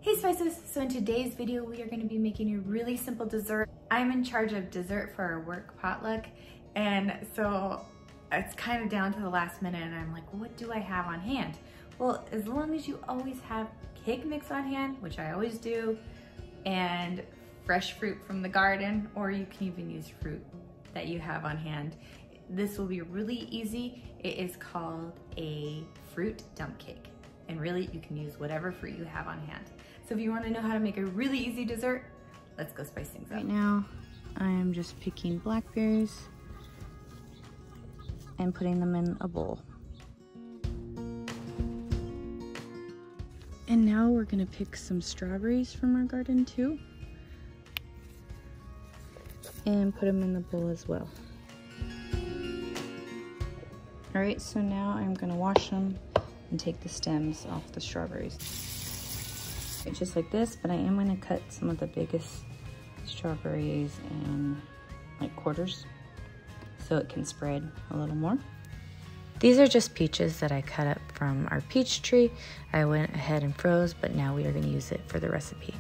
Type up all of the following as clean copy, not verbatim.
Hey Spices, so in today's video we are going to be making a really simple dessert. I'm in charge of dessert for our work potluck, and so it's kind of down to the last minute and I'm like, what do I have on hand? Well, as long as you always have cake mix on hand, which I always do, and fresh fruit from the garden, or you can even use fruit that you have on hand. This will be really easy. It is called a fruit dump cake. And really, you can use whatever fruit you have on hand. So if you want to know how to make a really easy dessert, let's go spice things up. Right now, I am just picking blackberries and putting them in a bowl. And now we're gonna pick some strawberries from our garden too, and put them in the bowl as well. All right, so now I'm gonna wash them and take the stems off the strawberries. Just like this, but I am gonna cut some of the biggest strawberries in like quarters so it can spread a little more. These are just peaches that I cut up from our peach tree. I went ahead and froze, but now we are gonna use it for the recipe.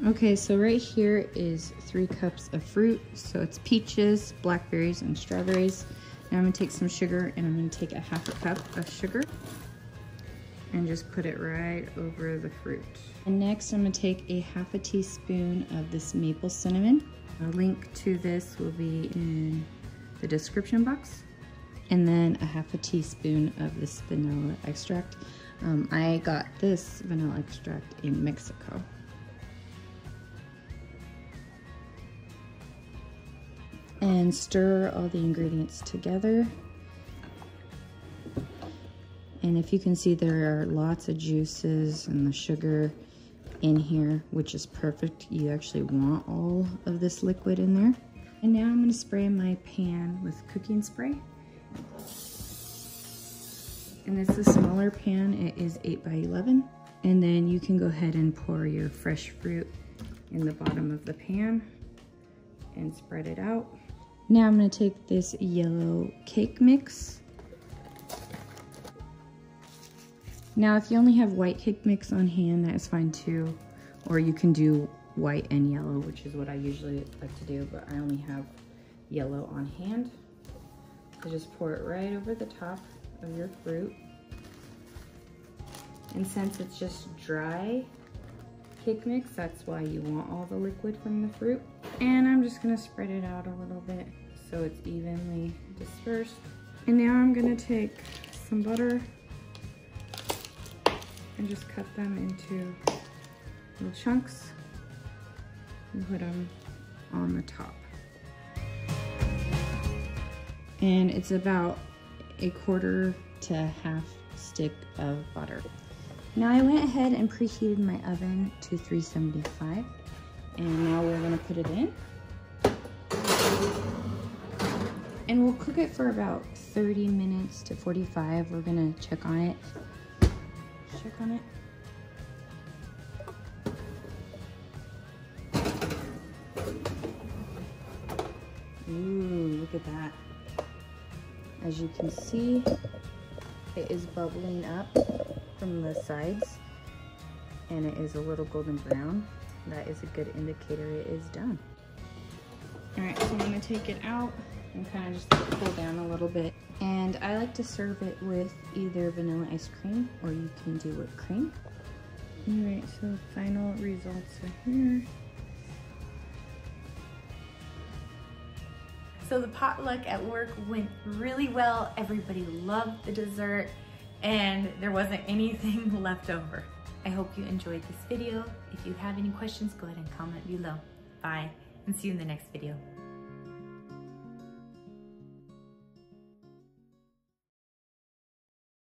Okay, so right here is 3 cups of fruit. So it's peaches, blackberries, and strawberries. Now I'm gonna take some sugar, and I'm gonna take a 1/2 cup of sugar and just put it right over the fruit. And next I'm gonna take a 1/2 teaspoon of this maple cinnamon. A link to this will be in the description box. And then a 1/2 teaspoon of this vanilla extract. I got this vanilla extract in Mexico. And stir all the ingredients together. And if you can see, there are lots of juices and the sugar in here, which is perfect. You actually want all of this liquid in there. And now I'm gonna spray my pan with cooking spray. And this is a smaller pan, it is 8 by 11. And then you can go ahead and pour your fresh fruit in the bottom of the pan and spread it out. Now I'm gonna take this yellow cake mix. Now if you only have white cake mix on hand, that is fine too. Or you can do white and yellow, which is what I usually like to do, but I only have yellow on hand. So just pour it right over the top of your fruit. And since it's just dry cake mix, that's why you want all the liquid from the fruit. And I'm just gonna spread it out a little bit so it's evenly dispersed. And now I'm gonna take some butter and just cut them into little chunks and put them on the top. And it's about 1/4 to 1/2 stick of butter. Now I went ahead and preheated my oven to 375, and now we're gonna put it in. And we'll cook it for about 30 minutes to 45. We're gonna check on it. Check on it. Ooh, look at that. As you can see, it is bubbling up from the sides, and it is a little golden brown. That is a good indicator it is done. All right, so I'm gonna take it out and kind of just let it cool down a little bit. And I like to serve it with either vanilla ice cream, or you can do whipped cream. All right, so final results are here. So the potluck at work went really well. Everybody loved the dessert and there wasn't anything left over. I hope you enjoyed this video. If you have any questions, go ahead and comment below. Bye, and see you in the next video.